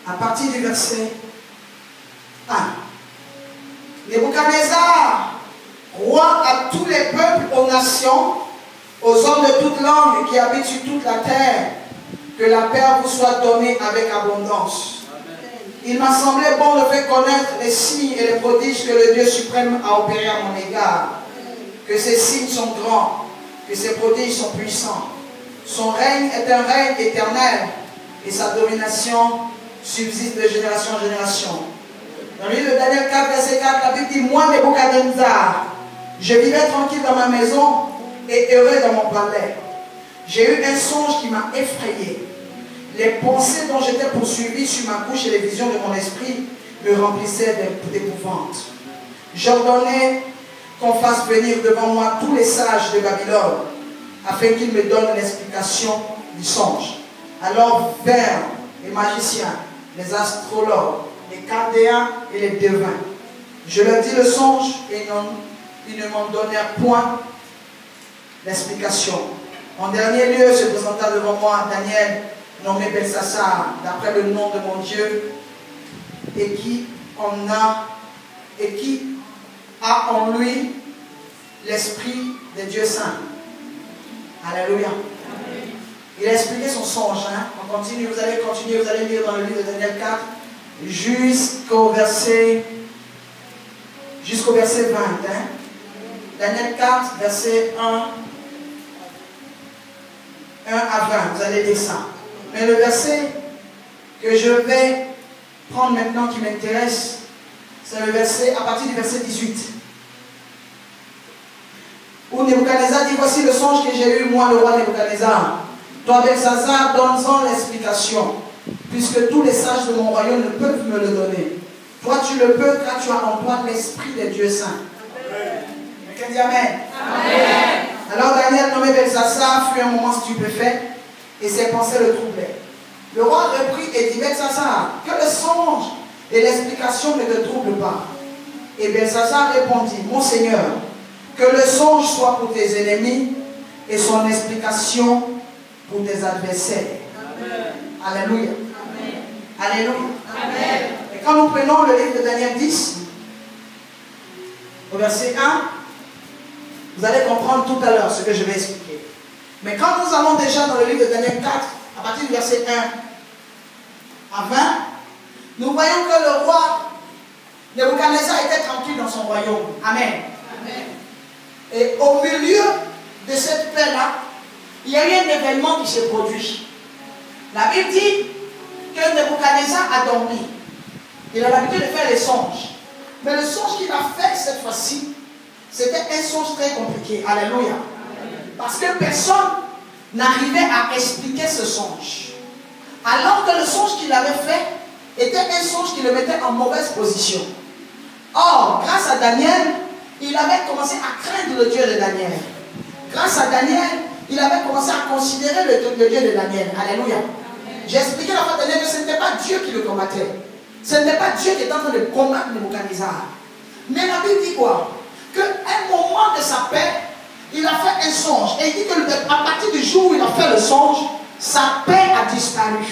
à partir du verset 1. Nebuchadnezzar, roi à tous les peuples, aux nations, aux hommes de toute langue qui habitent sur toute la terre, que la paix vous soit donnée avec abondance. Il m'a semblé bon de faire connaître les signes et les prodiges que le Dieu suprême a opérés à mon égard. Que ces signes sont grands, que ces prodiges sont puissants. Son règne est un règne éternel et sa domination subsiste de génération en génération. Dans le livre de Daniel 4, verset 4, la Bible dit: moi, Nebuchadnezzar, je vivais tranquille dans ma maison et heureux dans mon palais. J'ai eu un songe qui m'a effrayé. Les pensées dont j'étais poursuivi sur ma couche et les visions de mon esprit me remplissaient d'épouvante. J'ordonnais qu'on fasse venir devant moi tous les sages de Babylone, afin qu'ils me donnent l'explication du songe. Alors vinrent les magiciens, les astrologues, les chaldéens et les devins. Je leur dis le songe et ils ne m'en donnèrent point l'explication. En dernier lieu se présenta devant moi Daniel, nommé Belsassar, d'après le nom de mon Dieu, et qui a en lui l'esprit des dieux saints. Alléluia. Amen. Il a expliqué son songe. On continue, vous allez continuer, vous allez lire dans le livre de Daniel 4 jusqu'au verset 20. Daniel 4, verset 1 à 20. Vous allez lire ça. Mais le verset que je vais prendre maintenant qui m'intéresse, c'est le verset à partir du verset 18. Où Nebuchadnezzar dit: voici le songe que j'ai eu, moi le roi Nebuchadnezzar. Toi, Belsassar, donne-en l'explication, puisque tous les sages de mon royaume ne peuvent me le donner. Toi, tu le peux, car tu as en toi l'esprit des dieux saints. Quelqu'un dit Amen. Amen. Alors Daniel, nommé Belsassar, fut un moment stupéfait, et ses pensées le troublaient. Le roi reprit et dit: Belsassar, que le songe et l'explication ne te troublent pas. Et Belsassar répondit: mon Seigneur, que le songe soit pour tes ennemis et son explication pour tes adversaires. Amen. Alléluia. Amen. Alléluia. Amen. Et quand nous prenons le livre de Daniel 10, au verset 1, vous allez comprendre tout à l'heure ce que je vais expliquer. Mais quand nous allons déjà dans le livre de Daniel 4, à partir du verset 1 à 20, nous voyons que le roi Nebuchadnezzar était tranquille dans son royaume. Amen. Amen. Et au milieu de cette paix-là, il y a eu un événement qui s'est produit. La Bible dit que Nebuchadnezzar a dormi. Il a l'habitude de faire les songes. Mais le songe qu'il a fait cette fois-ci, c'était un songe très compliqué. Alléluia. Parce que personne n'arrivait à expliquer ce songe. Alors que le songe qu'il avait fait était un songe qui le mettait en mauvaise position. Or, grâce à Daniel, il avait commencé à craindre le Dieu de Daniel. Grâce à Daniel, il avait commencé à considérer le Dieu de Daniel. Alléluia. J'ai expliqué la fois dernière que ce n'était pas Dieu qui le combattait. Ce n'était pas Dieu qui était en train de combattre Nebuchadnezzar. Mais la Bible dit quoi? Qu'à un moment de sa paix, il a fait un songe. Et il dit qu'à partir du jour où il a fait le songe, sa paix a disparu.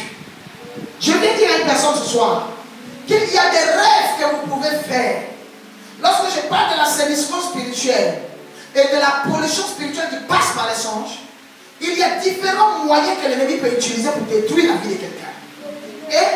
Je vais dire à une personne ce soir qu'il y a des rêves que vous pouvez faire. Lorsque je parle de l'assainissement spirituel et de la pollution spirituelle qui passe par les songes, il y a différents moyens que l'ennemi peut utiliser pour détruire la vie de quelqu'un. Et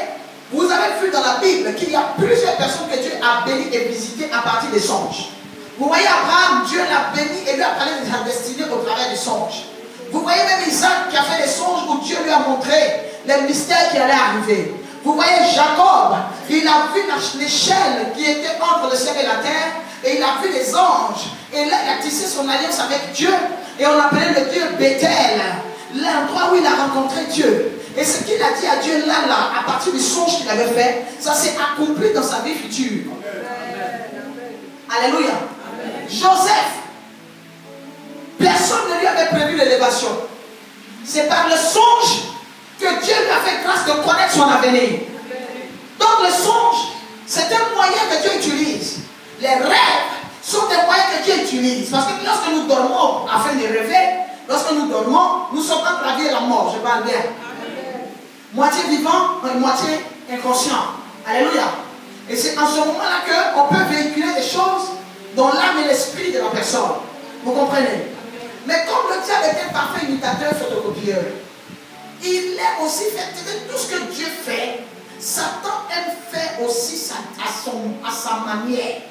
vous avez vu dans la Bible qu'il y a plusieurs personnes que Dieu a bénies et visitées à partir des songes. Vous voyez Abraham, Dieu l'a béni et lui a parlé de sa destinée au travers des songes. Vous voyez même Isaac qui a fait des songes où Dieu lui a montré les mystères qui allaient arriver. Vous voyez Jacob, il a vu l'échelle qui était entre le ciel et la terre, et il a vu les anges. Et là, il a tissé son alliance avec Dieu, et on appelait le Dieu Bethel, l'endroit où il a rencontré Dieu. Et ce qu'il a dit à Dieu là, à partir du songe qu'il avait fait, ça s'est accompli dans sa vie future. Alléluia. Joseph, personne ne lui avait prévu l'élévation. C'est par le songe que Dieu lui a fait grâce de connaître son avenir. Donc le songe, c'est un moyen que Dieu utilise. Les rêves sont des moyens que Dieu utilise. Parce que lorsque nous dormons afin de rêver, lorsque nous dormons, nous sommes entre la vie et la mort. Je parle bien. Moitié vivant, moitié inconscient. Alléluia. Et c'est en ce moment-là qu'on peut véhiculer des choses dans l'âme et l'esprit de la personne. Vous comprenez? Mais comme le diable est un parfait imitateur photocopieur, il aime aussi faire tout ce que Dieu fait. Satan aime faire aussi à sa manière.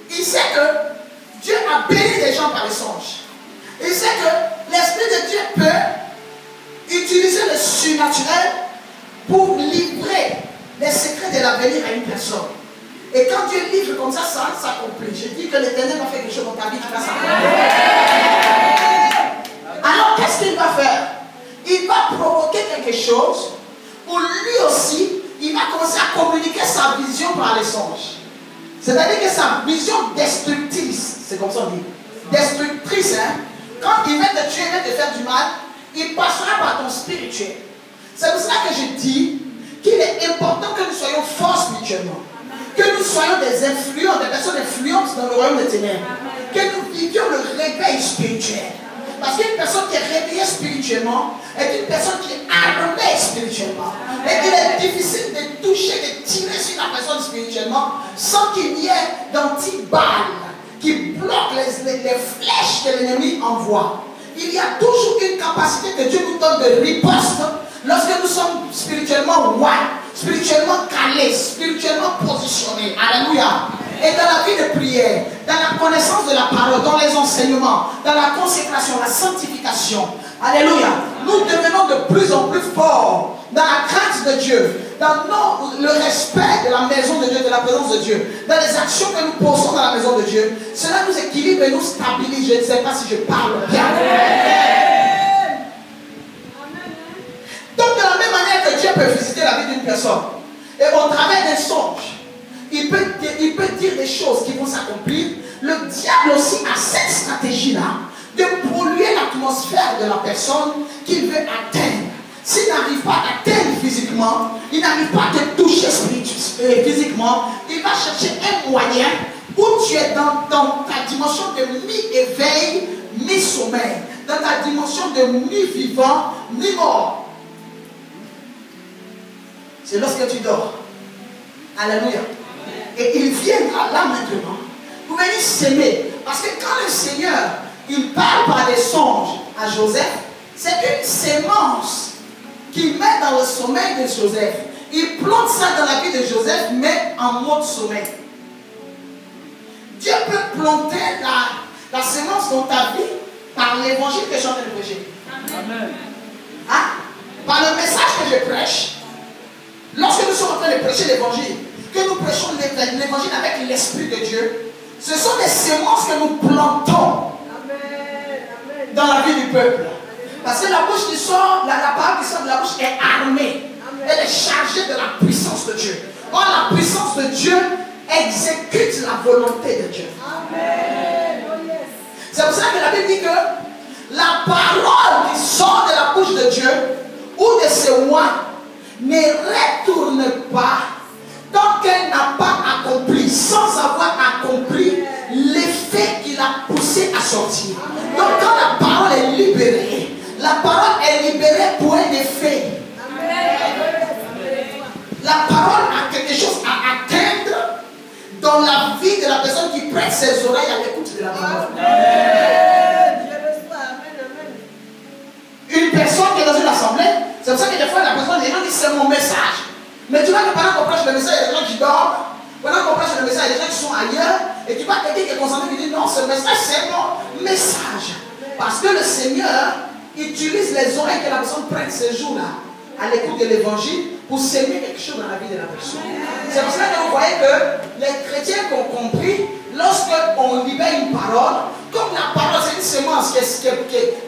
Il sait que Dieu a béni des gens par les songes. Il sait que l'Esprit de Dieu peut utiliser le surnaturel pour livrer les secrets de l'avenir à une personne. Et quand Dieu livre comme ça, ça s'accomplit. Je dis que l'Éternel va faire quelque chose dans ta vie qui va s'accomplir. Alors, qu'est-ce qu'il va faire? Il va provoquer quelque chose où lui aussi, il va commencer à communiquer sa vision par les songes. C'est-à-dire que sa vision destructrice, c'est comme ça on dit, destructrice, hein? Quand il vient te tuer, il vient te faire du mal, il passera par ton spirituel. C'est pour cela que je dis qu'il est important que nous soyons forts spirituellement. Que nous soyons des influents, des personnes influentes dans le royaume des ténèbres. Que nous vivions le réveil spirituel. Parce qu'une personne qui est réveillée spirituellement est une personne qui est armée spirituellement. Et qu'il est difficile de toucher, de tirer sur la personne spirituellement sans qu'il y ait d'antiballes qui bloquent les flèches que l'ennemi envoie. Il y a toujours une capacité que Dieu nous donne de riposte lorsque nous sommes spirituellement spirituellement calés, spirituellement positionnés. Alléluia. Et dans la vie de prière, dans la connaissance de la parole, dans les enseignements, dans la consécration, la sanctification. Alléluia. Nous devenons de plus en plus forts dans la crainte de Dieu, dans le respect de la maison de Dieu, de la présence de Dieu, dans les actions que nous posons dans la maison de Dieu. Cela nous équilibre et nous stabilise. Je ne sais pas si je parle bien. Donc de la même manière que Dieu peut visiter la vie d'une personne, et au travers des songes, il peut dire des choses qui vont s'accomplir. Le diable aussi a cette stratégie-là de polluer l'atmosphère de la personne qu'il veut atteindre. S'il n'arrive pas à atteindre physiquement, il n'arrive pas à te toucher physiquement, il va chercher un moyen où tu es dans ta dimension de mi-éveil, mi-sommeil, dans ta dimension de mi-vivant, mi-mort. C'est lorsque tu dors. Alléluia. Et il viendra là maintenant pour venir s'aimer. Parce que quand le Seigneur, il parle par des songes à Joseph, c'est une sémence qu'il met dans le sommeil de Joseph. Il plante ça dans la vie de Joseph, mais en mode sommeil. Dieu peut planter la sémence dans ta vie par l'évangile que je suis en train de prêcher. Amen. Hein? Par le message que je prêche. Lorsque nous sommes en train de prêcher l'évangile, que nous prêchons l'évangile avec l'Esprit de Dieu, ce sont des sémences que nous plantons dans la vie du peuple. Parce que la bouche qui sort, la parole qui sort de la bouche est armée. Elle est chargée de la puissance de Dieu. Or, la puissance de Dieu exécute la volonté de Dieu. C'est pour ça que la Bible dit que la parole qui sort de la bouche de Dieu ou de ses voix ne retourne pas tant qu'elle n'a pas accompli, sans avoir accompli l'effet qui l'a poussé à sortir. Donc quand la parole est libérée, la parole est libérée pour un effet. La parole a quelque chose à atteindre dans la vie de la personne qui prête ses oreilles à l'écoute de la parole. Une personne qui est dans une assemblée, c'est pour ça que des fois la personne, les gens disent c'est mon message. Mais tu vois que pendant qu'on prêche le message, il y a des gens qui dorment. Pendant qu'on prêche le message, il y a des gens qui sont ailleurs. Et tu vois quelqu'un qui est concentré qui dit non, ce message c'est mon message. Parce que le Seigneur utilise les oreilles que la personne prête ces jours-là à l'écoute de l'évangile pour s'aimer quelque chose dans la vie de la personne. C'est pour cela que vous voyez que les chrétiens qui ont compris, lorsqu'on libère une parole, comme la parole c'est une sémence qui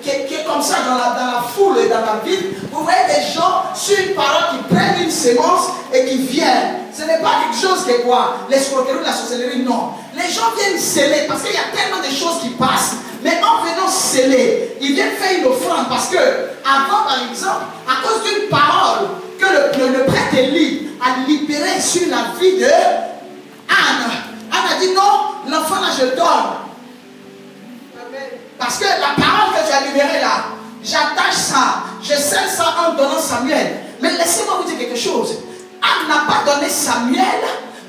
est comme ça dans la foule et dans la ville, vous voyez des gens sur une parole qui prennent une sémence et qui viennent. Ce n'est pas quelque chose qui est quoi? L'escroquerie ou la sorcellerie, non. Les gens viennent sceller parce qu'il y a tellement de choses qui passent. Mais en venant sceller, ils viennent faire une offrande parce que, avant par exemple, à cause d'une parole que le prêtre Élie a libérée sur la vie de Anne, Anne a dit non, l'enfant là je le donne. Parce que la parole que tu as libérée là, j'attache ça, je scelle ça en donnant Samuel. Mais laissez-moi vous dire quelque chose. Anne n'a pas donné Samuel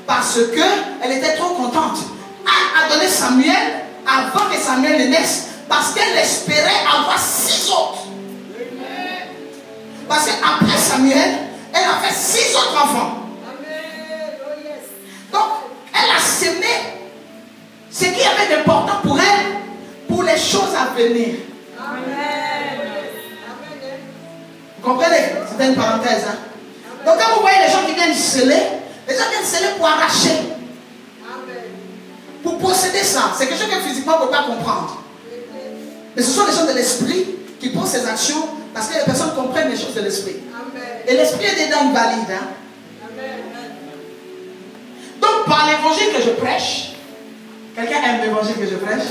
parce qu'elle était trop contente. Anne a donné Samuel avant que Samuel ne naisse parce qu'elle espérait avoir 6 autres. Parce qu'après Samuel, elle a fait 6 autres enfants. Donc, elle a semé ce qui avait d'important pour elle, pour les choses à venir. Vous comprenez? C'était une parenthèse. Hein? Donc, quand vous voyez les gens qui viennent sceller, les gens viennent sceller pour arracher. Pour posséder ça. C'est quelque chose que physiquement on ne peut pas comprendre. Mais ce sont les gens de l'esprit qui posent ces actions parce que les personnes comprennent les choses de l'esprit. Et l'esprit est dedans valide. Hein? Donc, par l'évangile que je prêche, quelqu'un aime l'évangile que je prêche?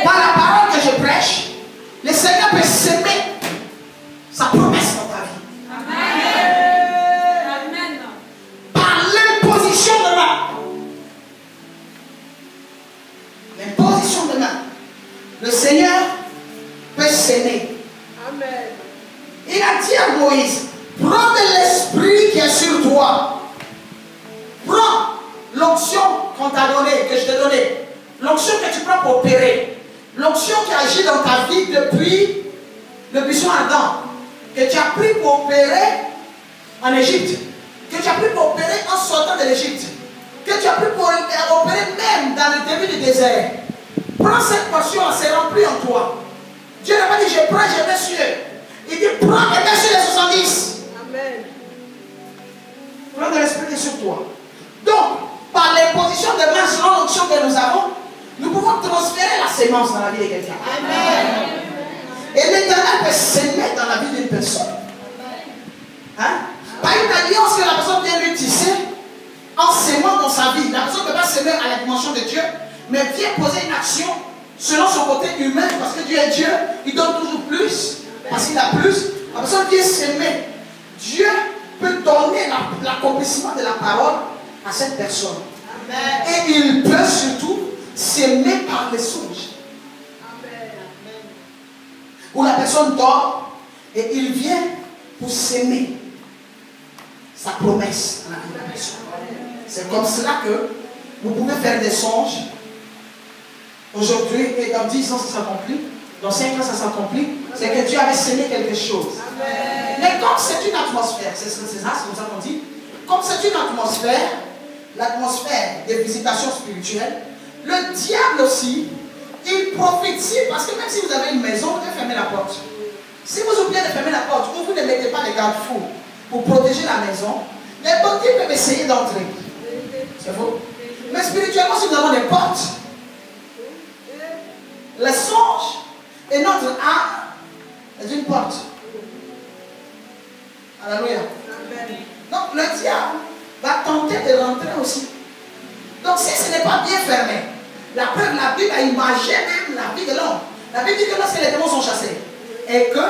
Par la parole que je prêche, le Seigneur peut s'aimer sa promesse dans ta vie. Amen. Par l'imposition de main. L'imposition de main. Le Seigneur peut s'aimer. Amen. Il a dit à Moïse, prends de l'esprit qui est sur toi. Prends l'onction qu'on t'a donnée, que je t'ai donnée. L'onction que tu prends pour opérer. L'onction qui agit dans ta vie depuis le buisson ardent. Que tu as pris pour opérer en Égypte. Que tu as pris pour opérer en sortant de l'Égypte. Que tu as pris pour opérer même dans le début du désert. Prends cette portion, c'est rempli en toi. Dieu n'a pas dit je prends, je mets sur. Il dit prends et mets sur les 70. Amen. Prends de l'esprit qui est sur toi. Donc, par l'imposition de main selon l'onction que nous avons, nous pouvons transférer la sémence dans la vie de quelqu'un. Amen. Et l'Éternel peut s'aimer dans la vie d'une personne. Hein? Pas une alliance que la personne vient lui tisser en s'aimant dans sa vie. La personne ne peut pas s'aimer à la dimension de Dieu, mais vient poser une action selon son côté humain, parce que Dieu est Dieu, il donne toujours plus, parce qu'il a plus. La personne vient s'aimer. Dieu peut donner l'accomplissement de la parole à cette personne. Amen. Et il peut surtout s'aimer par les songes. Amen. Où la personne dort et il vient pour s'aimer sa promesse à la vie de la personne. C'est comme cela que vous pouvez faire des songes. Aujourd'hui et dans 10 ans ça s'accomplit, dans 5 ans ça s'accomplit. C'est que Dieu avait semé quelque chose. Amen. Mais comme c'est une atmosphère, c'est ça, c'est comme ça qu'on dit. Comme c'est une atmosphère, l'atmosphère des visitations spirituelles, le diable aussi, il prophétise parce que même si vous avez une maison, vous devez fermer la porte. Si vous oubliez de fermer la porte ou vous ne mettez pas les garde-fous pour protéger la maison, les bandits peuvent essayer d'entrer. C'est faux. Mais spirituellement, si nous avons des portes, les songes et notre âme est une porte. Alléluia. Donc le diable va tenter de rentrer aussi. Donc si ce n'est pas bien fermé, la preuve, la Bible a imagé même la vie de l'homme. La Bible dit que lorsque les démons sont chassés, et que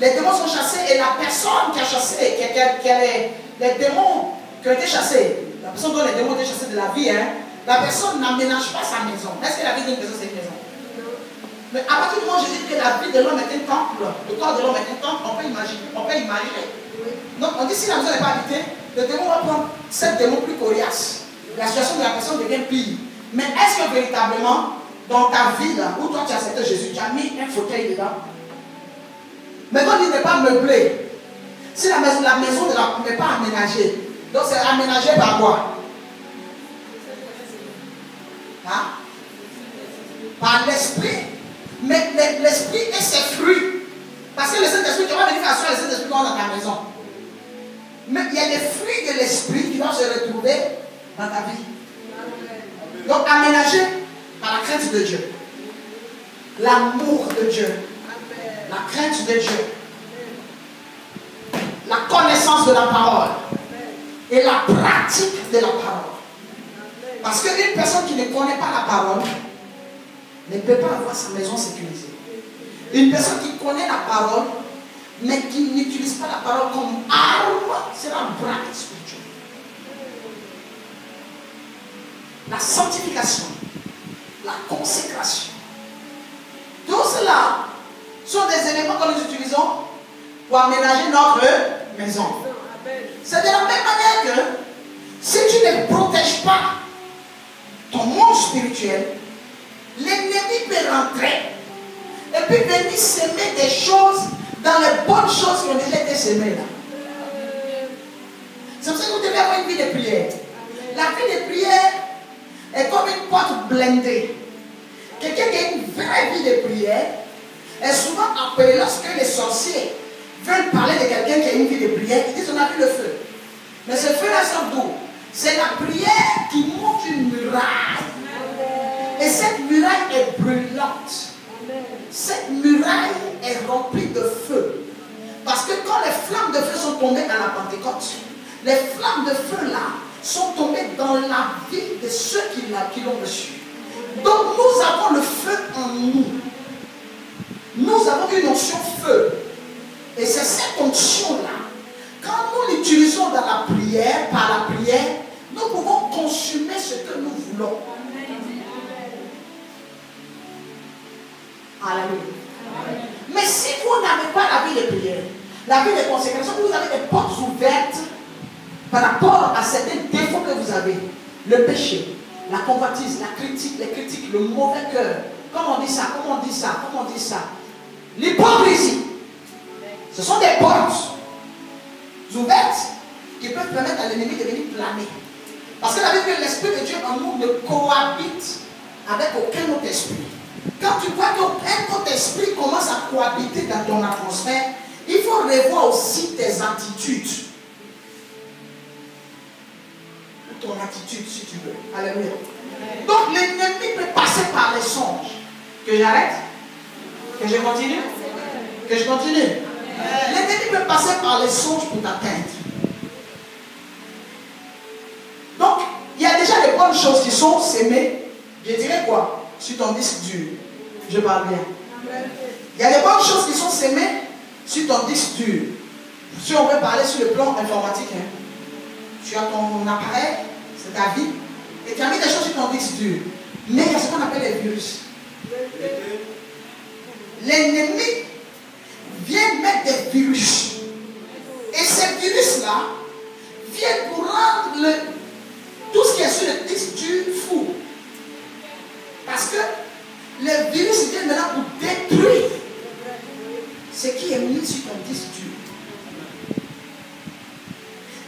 les démons sont chassés et la personne qui a chassé, qui a les démons qui ont été chassés, la personne dont les démons ont été chassés de la vie, hein, la personne n'aménage pas sa maison. Est-ce que la vie d'une personne c'est une maison? Mais à partir du moment où je dis que la vie de l'homme est un temple, le corps de l'homme est un temple, on peut imaginer. Donc on dit si la maison n'est pas habitée, le démon va prendre 7 démons plus coriaces. La situation de la personne devient pire. Mais est-ce que véritablement, dans ta vie là, où toi tu as accepté Jésus, tu as mis un fauteuil dedans? Mais quand il n'est pas meublé, si la maison n'est pas aménagée, donc c'est aménagé par quoi? Hein? Par l'esprit. Mais l'esprit et ses fruits. Parce que le Saint-Esprit, tu vas venir faire asseoir le Saint-Esprit dans ta maison. Mais il y a des fruits de l'esprit qui vont se retrouver dans ta vie. Donc aménagé par la crainte de Dieu. L'amour de Dieu. La crainte de Dieu. La connaissance de la parole. Et la pratique de la parole. Parce qu'une personne qui ne connaît pas la parole ne peut pas avoir sa maison sécurisée. Une personne qui connaît la parole, mais qui n'utilise pas la parole comme arme, c'est un braque spirituel. La sanctification, la consécration, tout cela sont des éléments que nous utilisons pour aménager notre maison. C'est de la même manière que si tu ne protèges pas ton monde spirituel, l'ennemi peut rentrer et puis venir semer des choses dans les bonnes choses qui ont déjà été semées là. C'est pour ça que vous devez avoir une vie de prière. La vie de prière est comme une porte blindée. Quelqu'un qui a une vraie vie de prière est souvent appelé lorsque les sorciers veulent parler de quelqu'un qui a une vie de prière. Ils disent on a vu le feu. Mais ce feu-là sort d'où? C'est la prière qui monte une muraille. Et cette muraille est brûlante. Cette muraille est remplie de feu. Parce que quand les flammes de feu sont tombées à la Pentecôte, les flammes de feu là sont tombées dans la vie de ceux qui l'ont reçu. Donc nous avons le feu en nous. Nous avons une onction feu. Et c'est cette onction-là, quand nous l'utilisons dans la prière, par la prière, nous pouvons consumer ce que nous voulons. Alléluia. Mais si vous n'avez pas la vie de prière, la vie de consécration, vous avez des portes ouvertes par rapport à certains défauts que vous avez. Le péché, la convoitise, la critique, les critiques, le mauvais cœur. Comment on dit ça? Comment on dit ça? Comment on dit ça? L'hypocrisie. Ce sont des portes ouvertes qui peuvent permettre à l'ennemi de venir planer. Parce que la Bible dit que l'Esprit de Dieu en nous ne cohabite avec aucun autre esprit. Quand tu vois qu'un autre esprit commence à cohabiter dans ton atmosphère, il faut revoir aussi tes attitudes. Ou ton attitude si tu veux. Alléluia. Donc l'ennemi peut passer par les songes. Que j'arrête? Que je continue? Que je continue? L'ennemi peut passer par les songes pour t'atteindre. Donc, il y a déjà des bonnes choses qui sont sémées. Je dirais quoi? Sur ton disque dur. Je parle bien. Il y a des bonnes choses qui sont sémées sur ton disque dur. Si on veut parler sur le plan informatique, hein. Tu as ton appareil, c'est ta vie, et tu as mis des choses sur ton disque dur. Mais il y a ce qu'on appelle les virus. L'ennemi vient mettre des virus. Et ces virus-là viennent pour rendre tout ce qui est sur le disque dur fou. Parce que les virus viennent maintenant pour détruire ce qui est mis sur ton disque dur.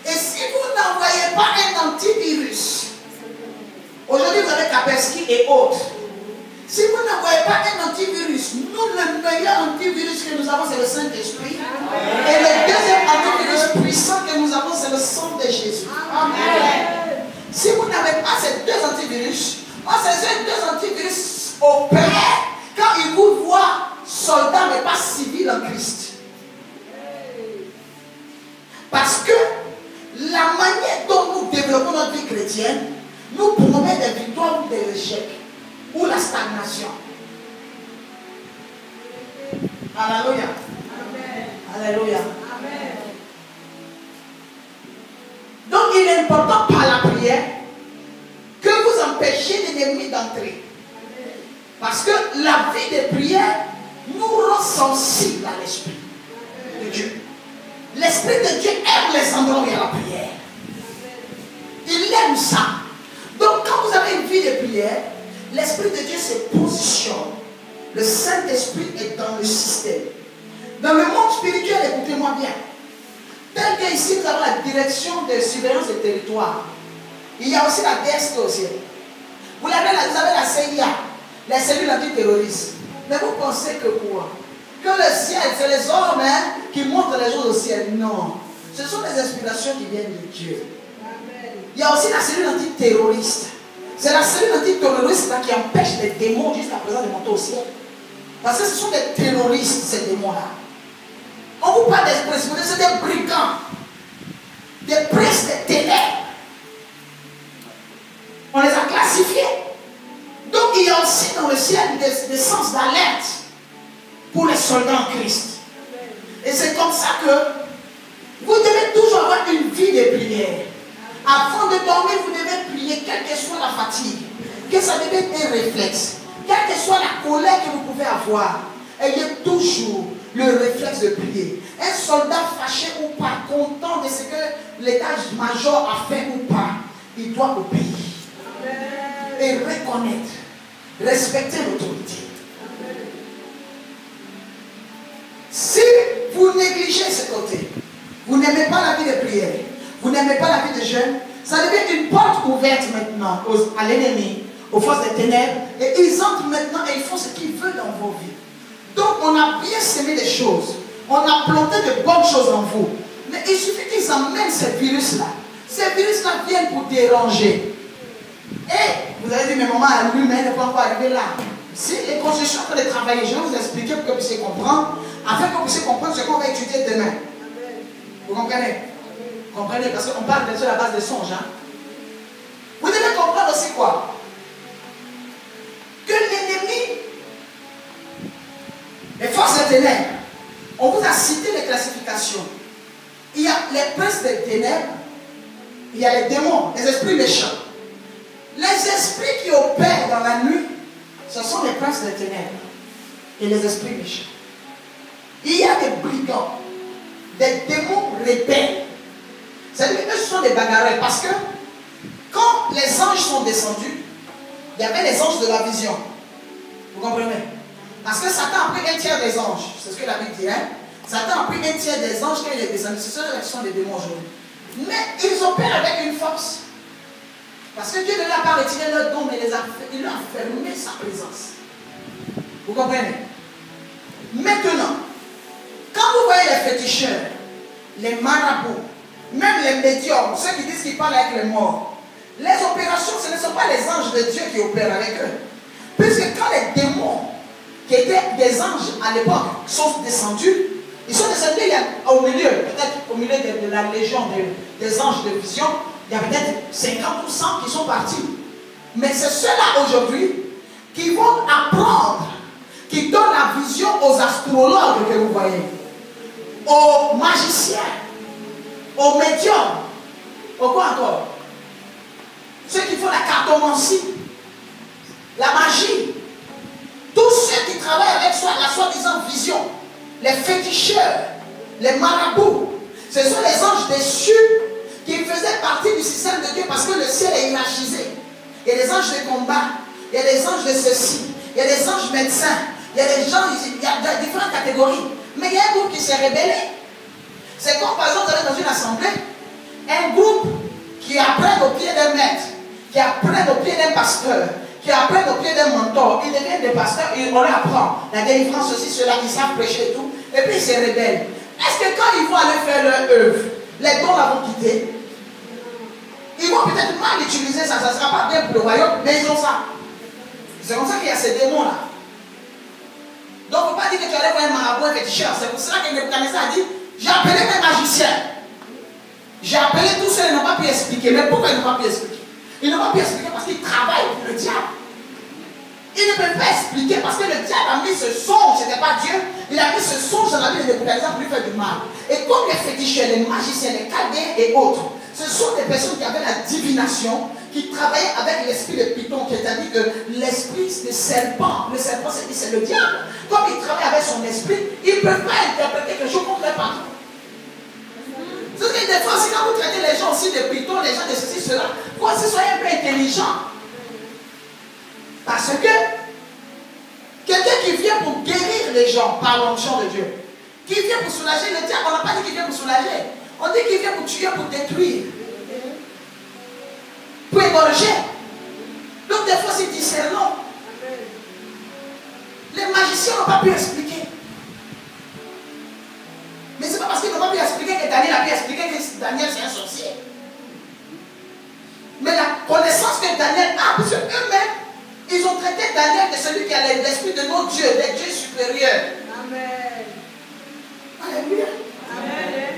Et si vous n'envoyez pas un antivirus, aujourd'hui vous avez Kaspersky et autres. Si vous n'envoyez pas un antivirus, nous, le meilleur antivirus que nous avons, c'est le Saint-Esprit. Et le deuxième antivirus puissant que nous avons, c'est le sang de Jésus. Amen. Si vous n'avez pas ces deux antivirus, ces deux antivirus opèrent quand ils vous voient soldats mais pas civils en Christ. Parce que la manière dont nous développons notre vie chrétienne nous promet des victoires ou des échecs ou la stagnation. Alléluia. Alléluia. Donc il est important par la prière que vous empêchiez l'ennemi d'entrer. Parce que la vie de prière nous rend sensibles à l'Esprit de Dieu. L'Esprit de Dieu aime les endroits où il y a la prière. Il aime ça. Donc quand vous avez une vie de prière, l'Esprit de Dieu se positionne. Le Saint-Esprit est dans le système. Dans le monde spirituel, écoutez-moi bien. Tel qu'ici, nous avons la direction de surveillance des territoires. Il y a aussi la DST au ciel. Vous avez la CIA, les cellules antiterroristes. Mais vous pensez que quoi? Que le ciel, c'est les hommes qui montrent les choses au ciel? Non. Ce sont des inspirations qui viennent de Dieu. Il y a aussi la cellule antiterroriste. C'est la cellule antiterroriste qui empêche les démons jusqu'à présent de monter au ciel. Parce que ce sont des terroristes, ces démons-là. On vous parle des principaux, c'est des brigands, des princes des ténèbres. On les a classifiés. Donc il y a aussi dans le ciel des sens d'alerte pour les soldats en Christ. Et c'est comme ça que vous devez toujours avoir une vie de prière. Avant de dormir, vous devez prier, quelle que soit la fatigue, que ça devienne un réflexe, quelle que soit la colère que vous pouvez avoir. Ayez toujours le réflexe de prier. Un soldat fâché ou pas, content de ce que l'état-major a fait ou pas, il doit obéir. Et reconnaître, respecter l'autorité. Si vous négligez ce côté, vous n'aimez pas la vie de prière, vous n'aimez pas la vie de jeûne, ça devient une porte ouverte maintenant à l'ennemi, aux forces des ténèbres, et ils entrent maintenant et ils font ce qu'ils veulent dans vos vies. Donc on a bien semé des choses, on a planté de bonnes choses en vous, mais il suffit qu'ils amènent ce virus-là. Ces virus-là viennent pour déranger. Et vous avez dit, mais maman, lui-même n'est pas encore arrivé là. Si les constructions que de travailler, je vais vous expliquer pour que vous puissiez comprendre, afin que vous puissiez comprendre ce qu'on va étudier demain. Vous comprenez? Comprenez, parce qu'on parle bien sûr à la base des songes. Hein? Vous devez comprendre aussi quoi? Que l'ennemi, les forces des ténèbres, on vous a cité les classifications. Il y a les princes des ténèbres, il y a les démons, les esprits méchants. Les esprits qui opèrent dans la nuit, ce sont les princes des ténèbres et les esprits méchants. Il y a des brigands, des démons rebelles. C'est-à-dire que ce sont des bagarreurs parce que quand les anges sont descendus, il y avait les anges de la vision. Vous comprenez? Parce que Satan a pris un tiers des anges. C'est ce que la Bible dit. Hein? Satan a pris un tiers des anges quand il est descendu. Ce sont des démons aujourd'hui. Mais ils opèrent avec une force. Parce que Dieu ne l'a pas retiré leur don, mais il leur a fermé sa présence. Vous comprenez? Maintenant, quand vous voyez les féticheurs, les marabouts, même les médiums, ceux qui disent qu'ils parlent avec les morts, les opérations, ce ne sont pas les anges de Dieu qui opèrent avec eux. Puisque quand les démons, qui étaient des anges à l'époque, sont descendus, ils sont descendus au milieu, peut-être au milieu de la légion des anges de vision, il y a peut-être 50 ou 100 qui sont partis. Mais c'est ceux-là aujourd'hui qui vont apprendre, qui donnent la vision aux astrologues que vous voyez, aux magiciens, aux médiums, aux quoi encore? Ceux qui font la cartomancie, la magie, tous ceux qui travaillent avec la soi-disant vision, les féticheurs, les marabouts, ce sont les anges déchus qui faisaient partie du système de Dieu parce que le ciel est hiérarchisé. Il y a des anges de combat, il y a des anges de ceci, il y a des anges médecins, il y a des gens, il y a différentes catégories. Mais il y a un groupe qui s'est rébellé. C'est comme par exemple, vous allez dans une assemblée, un groupe qui apprend au pied d'un maître, qui apprend au pied d'un pasteur, qui apprennent au pied d'un mentor, ils deviennent des pasteurs, et on leur apprend la délivrance aussi, ceux-là qui savent prêcher et tout, et puis ils se rebellent. Est-ce que quand ils vont aller faire leur œuvre, les dons la vont quitter? Ils vont peut-être mal utiliser ça, ça ne sera pas bien pour le royaume, mais ils ont ça. C'est comme ça qu'il y a ces démons-là. Donc il ne faut pas dire que tu allais voir un marabout, un féticheur. C'est pour cela que Nebuchadnezzar a dit, j'ai appelé mes magiciens. J'ai appelé tous ceux qui n'ont pas pu expliquer. Mais pourquoi ils n'ont pas pu expliquer? Ils n'ont pas pu expliquer parce qu'ils travaillent pour le diable. Ils ne peuvent pas expliquer parce que le diable a mis ce songe, ce n'était pas Dieu, il a mis ce songe dans la vie de Nebuchadnezzar pour lui faire du mal. Et comme les féticheurs, les magiciens, les chaldéens et autres, ce sont des personnes qui avaient la divination, qui travaillaient avec l'esprit de Python, qui est-à-dire que l'esprit de serpent, le serpent c'est le diable. Comme ils travaillent avec son esprit, ils ne peuvent pas interpréter quelque chose contre les patron. C'est ce que des fois, c'est quand vous traitez les gens aussi de Python, les gens de ceci, cela, vous aussi soyez un peu intelligent. Parce que quelqu'un qui vient pour guérir les gens par l'onction de Dieu, qui vient pour soulager le diable, on n'a pas dit qu'il vient pour soulager, on dit qu'il vient pour tuer, pour détruire, pour égorger. Donc des fois c'est discernant. Les magiciens n'ont pas pu expliquer. Mais ce n'est pas parce qu'ils n'ont pas pu expliquer que Daniel a pu expliquer que Daniel c'est un sorcier. Mais la connaissance que Daniel a, parce qu'eux-mêmes, ils ont traité Daniel de celui qui a l'esprit de nos dieux, des dieux supérieurs. Amen. Alléluia. Amen.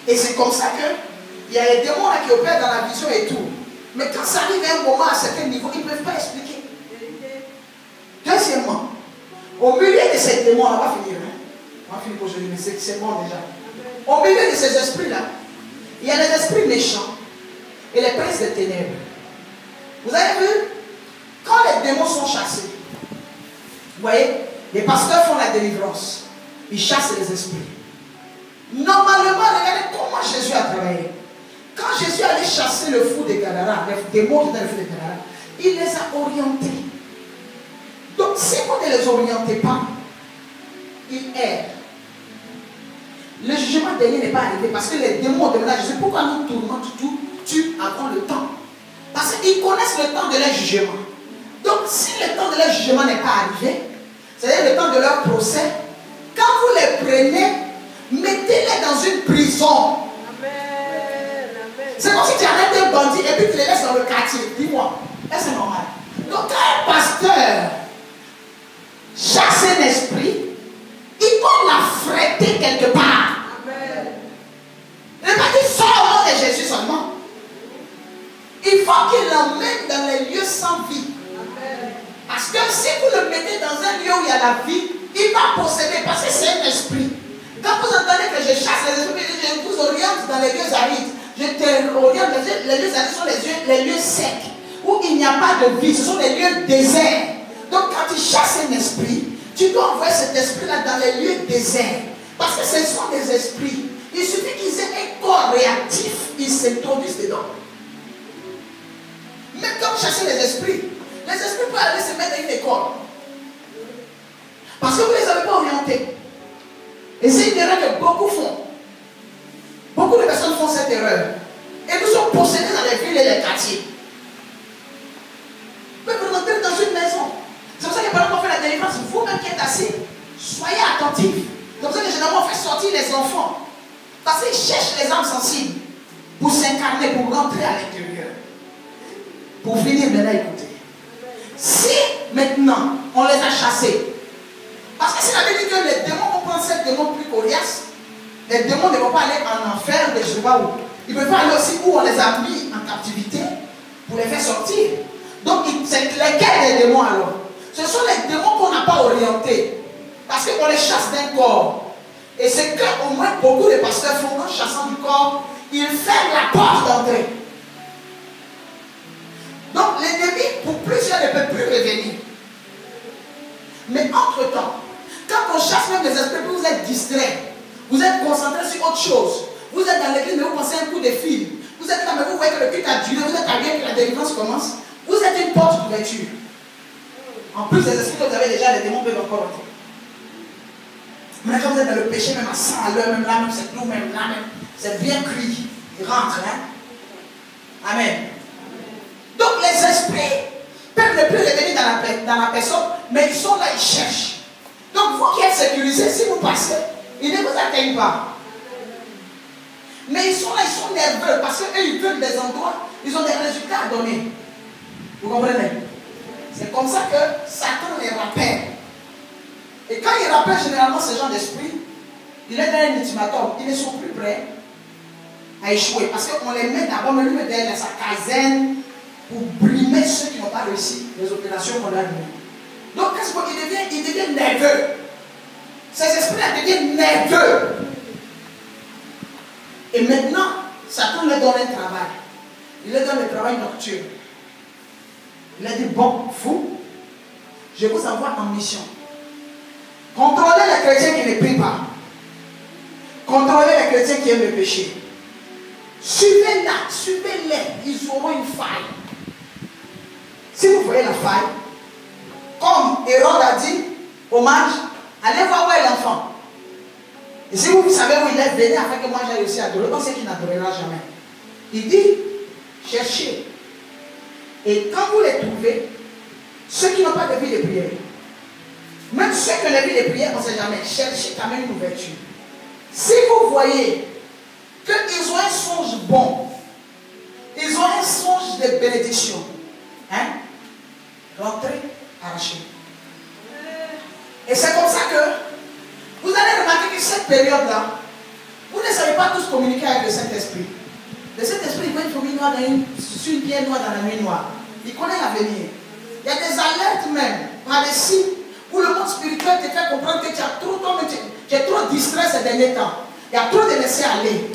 Et c'est comme ça qu'il y a les démons là qui opèrent dans la vision et tout. Mais quand ça arrive à un moment, à un certain niveau, ils ne peuvent pas expliquer. Deuxièmement, au milieu de ces démons, on va finir. Hein? On va finir pour aujourd'hui, mais c'est bon déjà. Au milieu de ces esprits-là, il y a les esprits méchants et les princes des ténèbres. Vous avez vu, quand les démons sont chassés, vous voyez, Les pasteurs font la délivrance. Ils chassent les esprits. Normalement, regardez comment Jésus a travaillé. Quand Jésus allait chasser le fou de Gadara, les démons qui étaient le fou de Gadara, il les a orientés. Donc, si vous ne les orientez pas, ils errent. Le jugement dernier n'est pas arrivé parce que les démons de la Jésus, pourquoi nous tourmentent tout avant le temps? Parce qu'ils connaissent le temps de leur jugement. Donc, si le temps de leur jugement n'est pas arrivé, c'est-à-dire le temps de leur procès, quand vous les prenez, mettez-les dans une prison. C'est comme si tu arrêtes un bandit et puis tu les laisses dans le quartier. Dis-moi, est-ce que c'est normal? Donc, quand un pasteur chasse un esprit, il doit la fretter quelque part. Ne pas dire sort au nom de Jésus seulement. Il faut qu'il l'emmène dans les lieux sans vie. Parce que si vous le mettez dans un lieu où il y a la vie, il va posséder parce que c'est un esprit. Quand vous entendez que je chasse les esprits, je vous oriente dans les lieux arides. Je te oriente, les lieux arides sont les lieux secs, où il n'y a pas de vie, ce sont les lieux déserts. Donc quand tu chasses un esprit, tu dois envoyer cet esprit-là dans les lieux déserts. Parce que ce sont des esprits. Il suffit qu'ils aient un corps réactif, ils s'introduisent dedans. Même quand vous chassez les esprits peuvent aller se mettre dans une école. Parce que vous ne les avez pas orientés. Et c'est une erreur que beaucoup font. Beaucoup de personnes font cette erreur. Et nous sommes possédés dans les villes et les quartiers. Vous pouvez rentrer dans une maison. C'est pour ça que pendant qu'on fait la délivrance, vous-même qui êtes assis, soyez attentifs. C'est pour ça que généralement on fait sortir les enfants. Parce qu'ils cherchent les âmes sensibles pour s'incarner, pour rentrer à l'intérieur. Pour venir maintenant écouter. Si maintenant on les a chassés, parce que c'est la vérité que les démons vont prendre ces démons plus coriaces, les démons ne vont pas aller en enfer, je ne sais pas où. Ils peuvent aller aussi où on les a mis en captivité pour les faire sortir. Donc c'est lesquels les démons alors? Ce sont les démons qu'on n'a pas orientés. Parce qu'on les chasse d'un corps. Et c'est qu'au moins beaucoup de pasteurs font en chassant du corps, ils ferment la porte d'entrée. Donc l'ennemi, pour plusieurs, ne peut plus revenir. Mais entre-temps, quand on chasse même les esprits, vous êtes distrait. Vous êtes concentré sur autre chose. Vous êtes dans l'église, mais vous pensez à un coup de fil. Vous êtes là, mais vous voyez que le culte a duré, vous êtes habillé que la délivrance commence. Vous êtes une porte d'ouverture. En plus des esprits que vous avez déjà, les démons peuvent encore entrer. Mais quand vous êtes dans le péché, même à 100 à l'heure, même là, même c'est tout, même là, même, c'est bien cuit. Ils rentrent, hein. Amen. Donc les esprits peuvent ne plus revenir dans la personne, mais ils sont là, ils cherchent. Donc vous qui êtes sécurisés, si vous passez, ils ne vous atteignent pas. Mais ils sont là, ils sont nerveux parce qu'eux, ils veulent des endroits, ils ont des résultats à donner. Vous comprenez? C'est comme ça que Satan les rappelle. Et quand il rappelle généralement ce genre d'esprit, il est dans un ultimatum. Ils ne sont plus prêts à échouer. Parce qu'on les met d'abord, mais lui met dans sa caserne pour brimer ceux qui n'ont pas réussi les opérations qu'on a données. Donc, qu'est-ce qu'il devient nerveux. Ces esprits-là deviennent nerveux. Et maintenant, Satan leur donne un travail. Il leur donne le travail nocturne. Il a dit, bon, vous, je vous envoie en mission. Contrôlez les chrétiens qui ne prient pas. Contrôlez les chrétiens qui aiment le péché. Suivez-la, suivez-les. Ils auront une faille. Si vous voyez la faille, comme Hérode a dit, hommage, allez voir où est l'enfant. Et si vous savez où il est, venez afin que moi j'aille aussi adorer. On sait qu'il n'adorera jamais. Il dit, cherchez. Et quand vous les trouvez, ceux qui n'ont pas de vie de prière, même ceux qui ont la vie de prière, on ne sait jamais, cherchez quand même une ouverture. Si vous voyez qu'ils ont un songe bon, ils ont un songe de bénédiction, hein, rentrez, arrachez. Et c'est comme ça que vous allez remarquer que cette période-là, vous ne savez pas tous communiquer avec le Saint-Esprit. Le Saint-Esprit, il voit une fourmi noire sur une pierre noire dans la nuit noire. Il connaît l'avenir. Il y a des alertes même, par les signes, où le monde spirituel te fait comprendre que tu es trop distrait ces derniers temps. Il y a trop de laisser aller.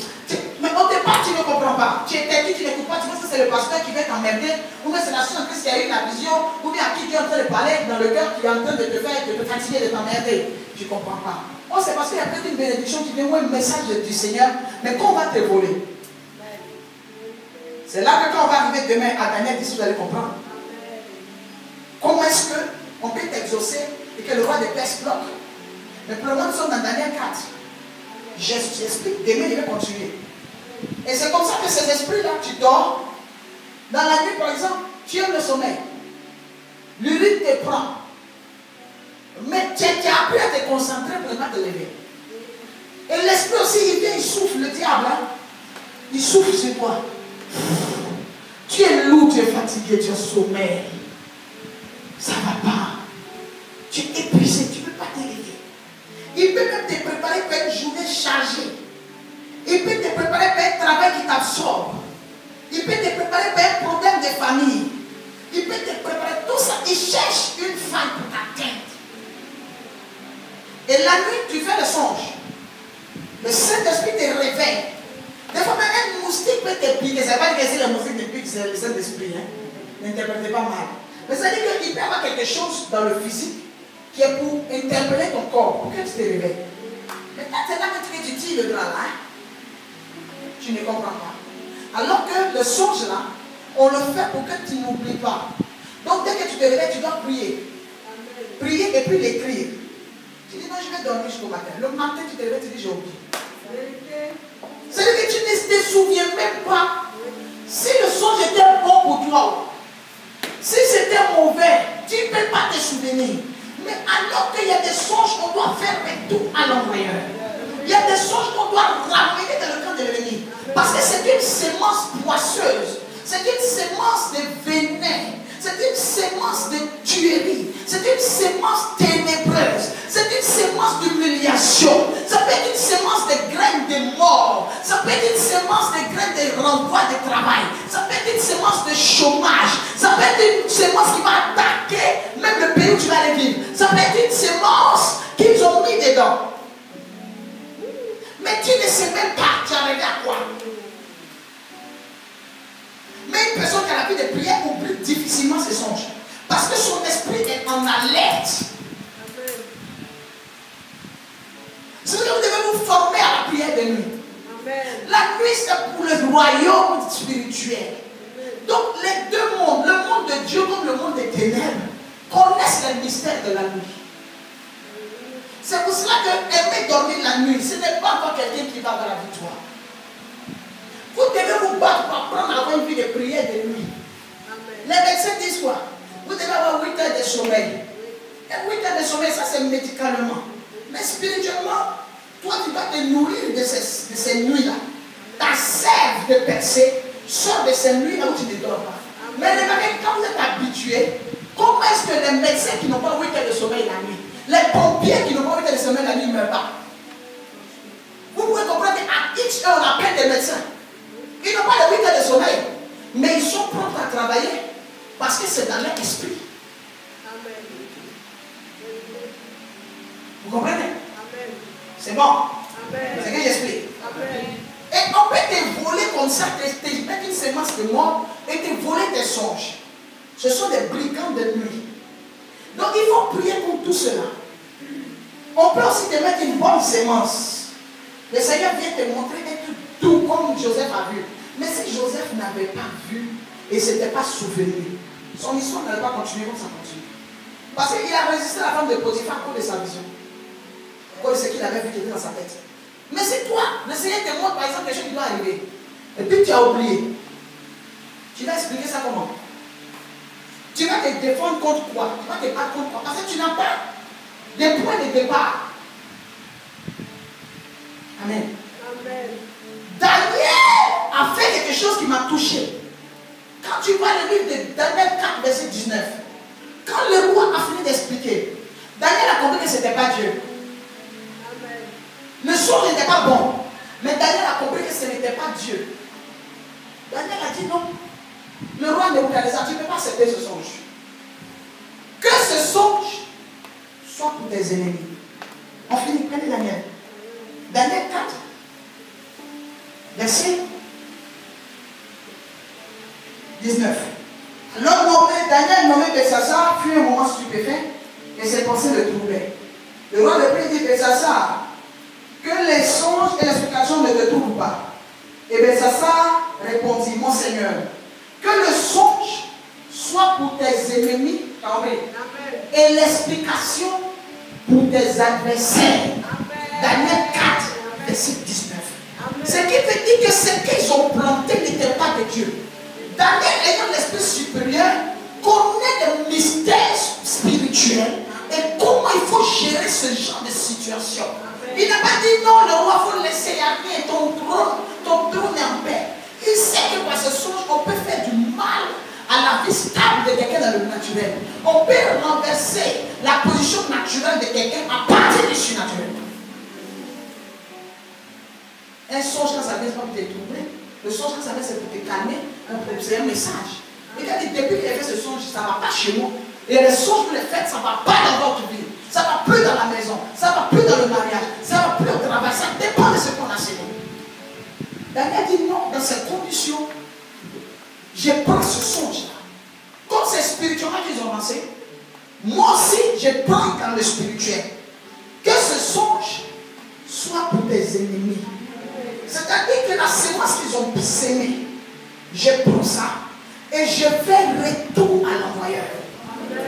Mais au départ, tu ne comprends pas. Tu es têtu, tu n'écoutes pas. Tu penses que c'est le pasteur qui va t'emmerder, ou bien c'est la soeur en plus qui a eu la vision, ou bien à qui tu es en train de parler dans le cœur qui est en train de te faire, de te fatiguer, de t'emmerder. Tu ne comprends pas. Oh, c'est parce qu'il y a peut-être une bénédiction qui vient ou un message du Seigneur, mais qu'on va te voler. C'est là que quand on va arriver demain à Daniel 10, vous allez comprendre. Comment est-ce qu'on peut t'exaucer et que le roi de Perse bloque? Mais pour le moment, nous sommes dans Daniel 4. J'explique, demain il va continuer. Et c'est comme ça que ces esprits-là, tu dors. Dans la nuit, par exemple, tu aimes le sommeil. L'urine te prend. Mais tu as appris à te concentrer pour ne pas te lever. Et l'esprit aussi, il vient, il souffle, le diable. Hein? Il souffle sur toi. Tu es lourd, tu es fatigué, tu as sommeil. Ça ne va pas. Tu es épuisé, tu ne peux pas te lever. Il peut même te préparer pour une journée chargée. Il peut te préparer pour un travail qui t'absorbe. Il peut te préparer pour un problème de famille. Il peut te préparer tout ça. Il cherche une faille pour t'atteindre. Et la nuit, tu fais le songe. Le Saint-Esprit te réveille. Des fois, même un moustique peut te piquer. Ça ne veut pas dire que c'est le moustique qui te pique, c'est le Saint-Esprit. Hein? N'interprétez pas mal. Mais ça veut dire qu'il peut y avoir quelque chose dans le physique qui est pour interpeller ton corps, pour que tu te réveilles. Mais quand c'est là que tu tires le drap là, tu ne comprends pas. Alors que le songe là, on le fait pour que tu n'oublies pas. Donc dès que tu te réveilles, tu dois prier. Prier et puis l'écrire. Tu dis non, je vais dormir jusqu'au matin. Le matin, tu te réveilles, tu dis j'ai oublié. C'est-à-dire que tu ne te souviens même pas. Si le songe était bon pour toi, si c'était mauvais, tu ne peux pas te souvenir. Mais alors qu'il y a des songes qu'on doit faire avec tout à l'envoyeur. Il y a des songes qu'on doit ramener dans le camp de l'ennemi. Parce que c'est une sémence poisseuse. C'est une sémence de venin. C'est une sémence de tuerie. C'est une sémence ténébreuse. C'est une sémence d'humiliation. Ça peut être une sémence de graines de mort. Ça peut être une sémence de graines de renvoi de travail. Ça peut être une sémence de chômage. Ça peut être une sémence qui va attaquer même le pays où tu vas aller vivre. Ça peut être une sémence qu'ils ont mis dedans. Mais tu ne sais même pas, tu as regardé à quoi. Mais une personne qui a l'habitude de prier oublie difficilement ses songes. Parce que son esprit est en alerte. C'est ce que vous devez vous former à la prière de nuit. La nuit, c'est pour le royaume spirituel. Donc les deux mondes, le monde de Dieu comme le monde des ténèbres, connaissent les mystères de la nuit. C'est pour cela que aimer dormir la nuit, ce n'est pas encore quelqu'un qui va vers la victoire. Vous devez vous battre pour apprendre à avoir une vie de prière de nuit. Les médecins disent quoi? Vous devez avoir 8 heures de sommeil. Et 8 heures de sommeil, ça c'est médicalement. Mais spirituellement, toi tu vas te nourrir de ces nuits-là. Ta sève de percée sort de ces nuits-là où tu ne dors pas. Mais regardez, quand vous êtes habitué, comment est-ce que les médecins qui n'ont pas 8 heures de sommeil la nuit, les pompiers qui n'ont pas 8 heures de sommeil la nuit ne meurent pas? Vous pouvez comprendre qu'à X heures, on appelle des médecins. Ils n'ont pas de 8 heures de sommeil, mais ils sont prêts à travailler parce que c'est dans leur esprit. Vous comprenez? C'est bon. C'est ce que j'explique. Et on peut te voler comme ça, te mettre une sémence de mort et te voler tes songes. Ce sont des brigands de nuit. Donc il faut prier pour tout cela. On peut aussi te mettre une bonne sémence. Le Seigneur vient te montrer être tout comme Joseph a vu. Mais si Joseph n'avait pas vu et ne s'était pas souvenu, son histoire n'allait pas continuer comme ça continue. Parce qu'il a résisté à la femme de Potiphar à cause de sa vision. À cause de ce qu'il avait vu qui était dans sa tête. Mais c'est toi, le Seigneur te montre par exemple quelque chose qui doit arriver. Et puis tu as oublié. Tu vas expliquer ça comment? Tu vas te défendre contre quoi? Tu vas te battre contre quoi? Parce que tu n'as pas de point de départ. Amen. Daniel a fait quelque chose qui m'a touché. Quand tu vois le livre de Daniel 4, verset 19, quand le roi a fini d'expliquer, Daniel a compris que ce n'était pas Dieu. Le songe n'était pas bon. Mais Daniel a compris que ce n'était pas Dieu. Daniel a dit non. Le roi Nebuchadnezzar, tu ne peux pas accepter ce songe. Que ce songe soit pour tes ennemis. On finit, prenez Daniel. Daniel 4. Verset 19. Alors Daniel nommé Belsassar fut un moment stupéfait et ses pensées le troublaient. Le roi le prit dit Belsassar, que les songes et l'explication ne te troublent pas. Et Belsassar répondit, mon Seigneur, que le songe soit pour tes ennemis et l'explication pour tes adversaires. Daniel 4, verset 19. Ce qui veut dire que ce qu'ils ont planté n'était pas de Dieu. Daniel, ayant l'esprit supérieur, connaît les mystères spirituels et comment il faut gérer ce genre de situation. Il n'a pas dit non, le roi, il faut laisser aller ton trône est en paix. Il sait que par ce songe, on peut faire du mal à la vie stable de quelqu'un dans le naturel. On peut renverser la position naturelle de quelqu'un à partir du surnaturel. Un songe, quand ça vient, c'est pas pour te troubler. Le songe, quand ça vient, c'est pour te calmer. C'est un message. Et quand il dit, depuis qu'il a fait ce songe, ça ne va pas chez moi. Et les songes que vous les faites, ça ne va pas dans votre vie. Ça ne va plus dans la maison. Ça ne va plus dans le mariage. Ça ne va plus au travail. Ça dépend de ce qu'on a célébré. Daniel dit non, dans ces conditions, je prends ce songe-là. Comme c'est spirituellement qu'ils ont lancé, moi aussi, je prends dans le spirituel. Que ce songe soit pour tes ennemis. C'est-à-dire que la sémence qu'ils ont sémée, je prends ça et je fais retour à l'envoyeur.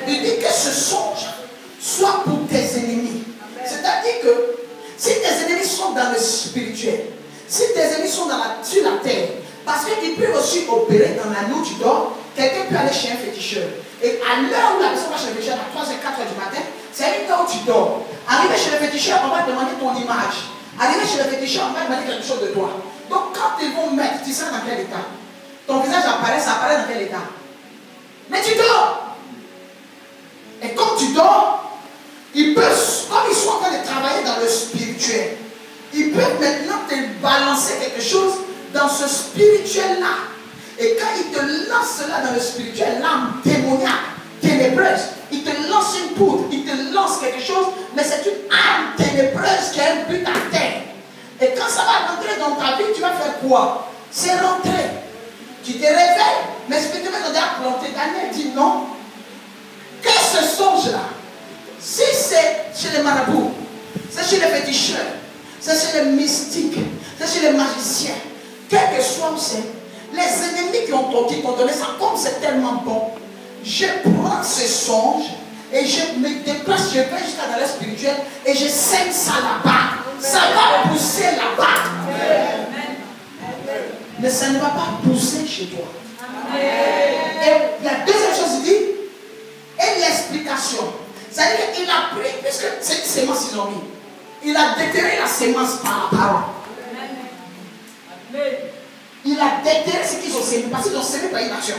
Il dit que ce songe soit pour tes ennemis. C'est-à-dire que si tes ennemis sont dans le spirituel, si tes ennemis sont sur la terre, parce qu'ils peuvent aussi opérer dans la nuit où tu dors, quelqu'un peut aller chez un féticheur. Et à l'heure où la personne va chez le féticheur, à 3 et 4 heures du matin, c'est une heure où tu dors. Arrivé chez le féticheur, on va te demander ton image. Arrivé chez le féticheur, on va te demander quelque chose de toi. Donc quand ils vont mettre, tu seras dans quel état? Ton visage apparaît, ça apparaît dans quel état? Mais tu dors. Et comme tu dors, ils peuvent, comme ils sont en train de travailler dans le spirituel, ils peuvent maintenant te balancer quelque chose dans ce spirituel-là. Et quand ils te lancent cela dans le spirituel, l'âme démoniaque, ténébreuse, ils te lancent une poudre, ils te lancent quelque chose, mais c'est une âme ténébreuse qui a un but à terre. Et quand ça va rentrer dans ta vie, tu vas faire quoi? C'est rentrer. Tu te réveilles, mais spirituellement, tu as planté. Daniel dit non. Que ce songe-là, si c'est chez les marabouts, c'est chez les féticheurs, c'est chez les mystiques, c'est chez les magiciens, quel que soit où c'est, les ennemis qui t'ont donné ça, comme c'est tellement bon, je prends ce songe et je me déplace, je vais jusqu'à dans l'air spirituel et je sème ça là-bas. Ça va pousser là-bas. Mais ça ne va pas pousser chez toi. Et la deuxième chose, il dit, et l'explication. C'est-à-dire qu'il a pris, puisque c'est une sémence qu'ils ont mis, il a déterré la sémence par la parole. Il a déterré ce qu'ils ont sémé, parce qu'ils ont sémé par une action.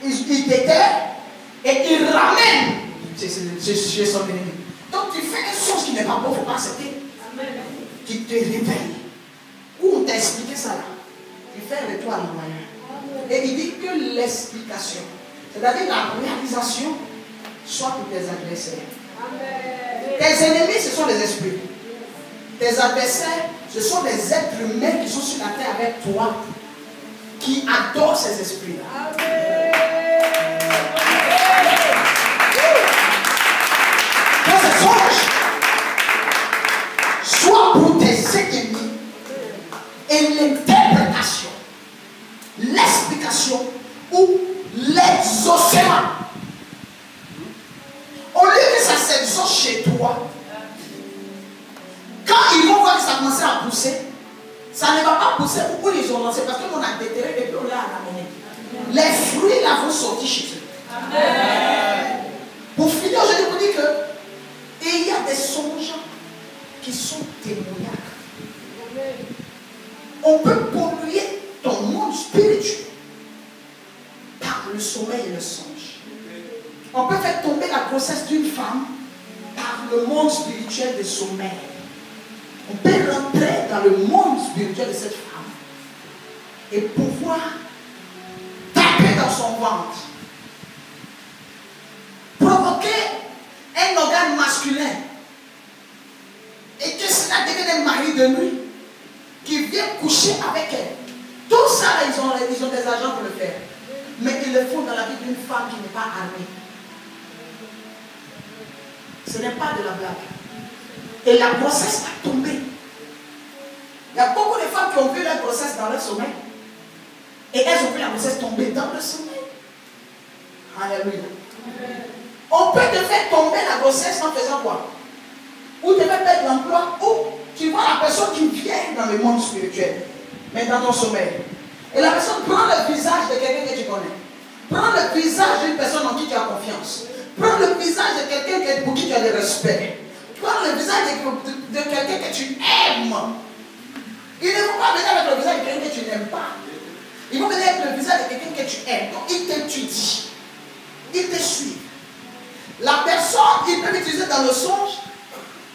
Il déterre et il ramène chez son ennemi. Donc tu fais un songe qui n'est pas bon, il ne faut pas accepter. Qui te réveille. Où on t'a expliqué ça là? Il fait le retour à l'envoyeur. Et il dit que l'explication, c'est-à-dire la réalisation, soit pour tes adversaires. Tes ennemis, ce sont les esprits. Tes adversaires, ce sont des êtres humains qui sont sur la terre avec toi, qui adorent ces esprits-là. Que ce songe soit pour tes ennemis et l'interprétation, l'explication ou l'exaucement. Au lieu que ça s'exauce chez toi, quand ils vont voir que ça commence à pousser, ça ne va pas pousser où ils ont lancé parce qu'on a déterré et puis on l'a amené. Les fruits là vont sortir chez eux. Amen. Pour finir, je vais vous dire que il y a des songes qui sont démoniaques. On peut polluer ton monde spirituel par le sommeil et le songe. On peut faire tomber la grossesse d'une femme par le monde spirituel du sommeil. On peut rentrer dans le monde spirituel de cette femme et pouvoir taper dans son ventre, provoquer un organe masculin et que cela devienne un mari de nuit qui viens coucher avec elle. Tout ça, là, ils ont des agents pour le faire. Mais ils le font dans la vie d'une femme qui n'est pas armée. Ce n'est pas de la blague. Et la grossesse va tomber. Il y a beaucoup de femmes qui ont vu leur grossesse dans leur sommeil. Et elles ont vu la grossesse tomber dans le sommeil. Alléluia. On peut te faire tomber la grossesse en faisant quoi? Ou te faire perdre l'emploi, ou tu vois la personne qui vient dans le monde spirituel, mais dans ton sommeil. Et la personne prend le visage de quelqu'un que tu connais. Prends le visage d'une personne en qui tu as confiance. Prends le visage de quelqu'un pour qui tu as du respect. Prends le visage de quelqu'un que tu aimes. Il ne faut pas venir avec le visage de quelqu'un que tu n'aimes pas. Il faut venir avec le visage de quelqu'un que tu aimes. Donc il t'étudie. Il te suit. La personne, il peut l'utiliser dans le songe,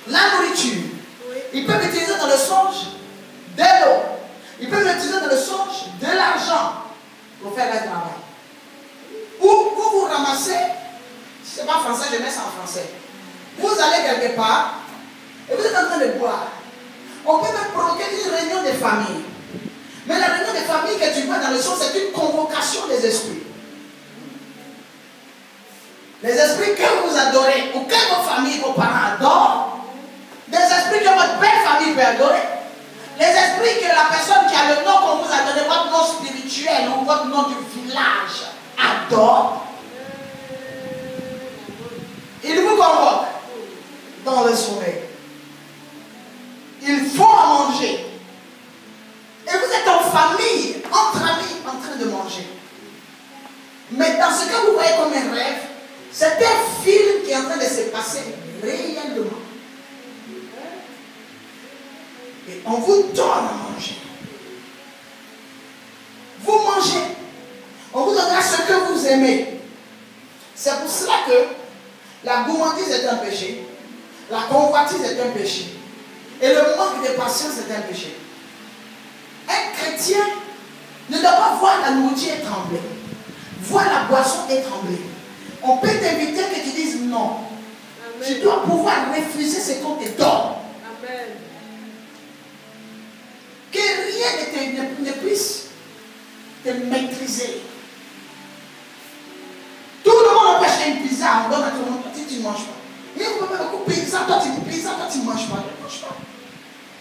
la nourriture. Il peut l'utiliser dans le songe, de l'eau. Il peut l'utiliser dans le songe, de l'argent pour faire le travail. Ou vous ramassez, c'est pas français, je mets ça en français. Vous allez quelque part et vous êtes en train de boire. On peut même provoquer une réunion de famille. Mais la réunion de famille que tu vois dans le songe, c'est une convocation des esprits. Les esprits que vous adorez ou que vos familles, vos parents adorent, des esprits que votre belle famille peut adorer, les esprits que la personne qui a le nom qu'on vous a donné, votre nom spirituel ou votre nom du village adore, ils vous convoquent dans le sommeil. Il faut à manger. Et vous êtes en famille, entre amis, en train de manger. Mais dans ce que vous voyez comme un rêve, c'est un film qui est en train de se passer réellement. Et on vous donne à manger. Vous mangez. On vous donnera ce que vous aimez. C'est pour cela que la gourmandise est un péché. La convoitise est un péché. Et le manque de patience est un péché. Un chrétien ne doit pas voir la nourriture et trembler. Voir la boisson et trembler. On peut t'inviter que tu dises non. Amen. Tu dois pouvoir refuser ce qu'on te donne. Amen. Que rien ne puisse te maîtriser. Tout le monde empêche une pizza, on donne à tout le monde, toi tu ne manges pas. Mais on peut même couper pizza, toi tu ne manges pas. Je ne mange pas.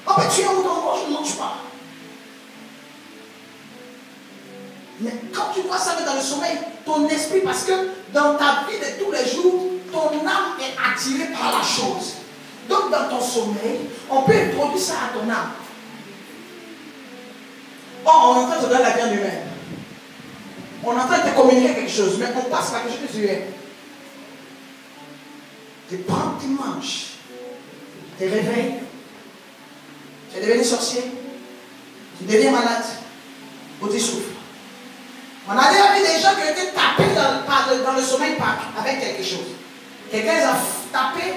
On peut tuer un mouton, moi je ne mange pas. Mais quand tu vois ça dans le sommeil, ton esprit, parce que dans ta vie de tous les jours, ton âme est attirée par la chose. Donc dans ton sommeil, on peut introduire ça à ton âme. Oh, on est en train de te donner la viande humaine. On est en train de te communiquer quelque chose, mais on passe par quelque chose que tu es. Tu prends, tu manges. Tu te réveilles. Tu es devenu sorcier. Tu deviens malade. Ou tu souffres. On a déjà vu des gens qui ont été tapés dans le sommeil avec quelque chose. Quelqu'un a tapé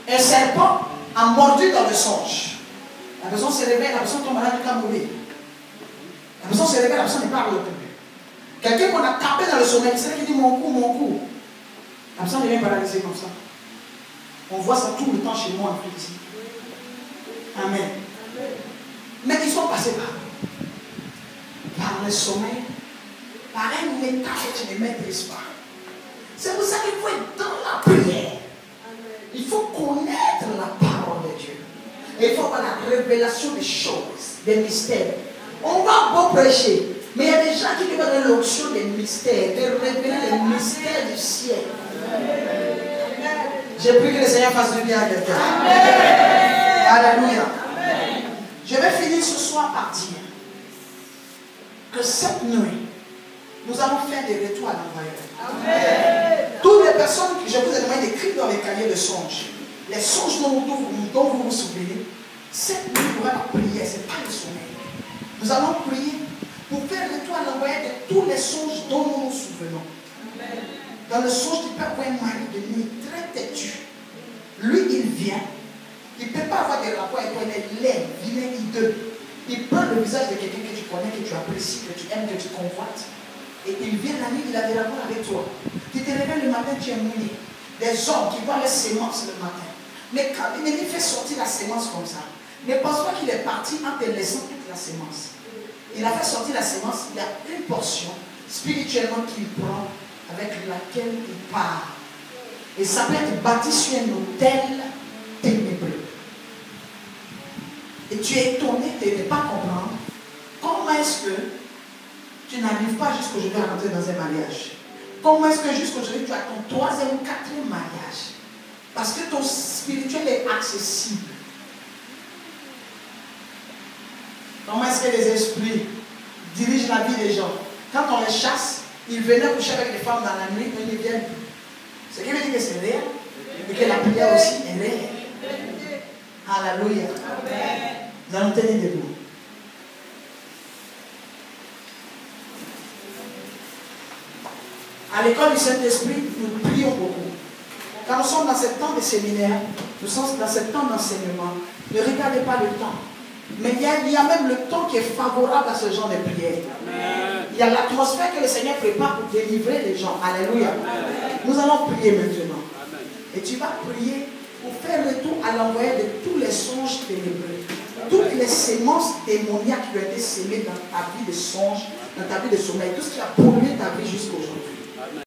un serpent, a mordu dans le songe. La personne se réveille, la personne tombe malade, du cas mourir. La personne se réveille, la personne ne parle plus. Quelqu'un qu'on a tapé dans le sommeil, c'est qui dit mon cou, mon cou. La personne devient paralysée comme ça. On voit ça tout le temps chez moi en Afrique ici. Amen. Mais ils sont passés par le sommeil, par un état que tu ne maîtrises pas. C'est pour ça qu'il faut être dans la prière. Il faut connaître la parole de Dieu. Et il faut avoir la révélation des choses, des mystères. On va beau prêcher, mais il y a des gens qui peuvent donner l'option des mystères, de révéler les mystères du ciel. J'ai pris que le Seigneur fasse du bien à quelqu'un. Alléluia. Je vais finir ce soir par dire que cette nuit, nous allons faire des retours à l'envoyeur. Toutes les personnes que je vous ai demandé d'écrire dans les cahiers de songes, les songes dont vous vous souvenez, cette nuit, nous allons prier, ce n'est pas le sommeil. Nous allons prier pour faire retour à l'envoyeur de tous les songes dont nous nous souvenons. Dans le songe du Père, un mari de nuit très têtu. Lui, il vient. Il ne peut pas avoir des rapports avec toi, il est laid, vilain, hideux. Il prend le visage de quelqu'un que tu connais, que tu apprécies, que tu aimes, que tu convoites. Et il vient la nuit, il a des rapports avec toi. Tu te réveilles le matin, tu es mouillé. Des hommes qui voient les sémences le matin. Mais quand il fait sortir la sémence comme ça, ne pense pas qu'il est est parti en te laissant toute la sémence. Il a fait sortir la sémence, il y a une portion spirituellement qu'il prend avec laquelle il part. Et ça peut être bâti sur un autel ténébreux. Et tu es étonné de ne pas comprendre comment est-ce que tu n'arrives pas jusqu'aujourd'hui à rentrer dans un mariage. Comment est-ce que jusqu'aujourd'hui tu as ton 3e ou 4e mariage? Parce que ton spirituel est accessible. Comment est-ce que les esprits dirigent la vie des gens? Quand on les chasse, ils venaient coucher avec les femmes dans la nuit, mais ils ne viennent plus. Ce qui veut dire que c'est réel et que la prière aussi est réelle. Alléluia. Nous allons tenir debout. À l'école du Saint-Esprit, nous prions beaucoup. Quand nous sommes dans ce temps de séminaire, nous sommes dans ce temps d'enseignement, ne regardez pas le temps. Mais il y a même le temps qui est favorable à ce genre de prière. Il y a l'atmosphère que le Seigneur prépare pour délivrer les gens. Alléluia. Nous allons prier maintenant. Et tu vas prier pour faire le tour à l'envoyé de tous les songes ténébreux. Toutes les sémences démoniaques qui ont été sémées dans ta vie de songe, dans ta vie de sommeil. Tout ce qui a pollué ta vie jusqu'à aujourd'hui.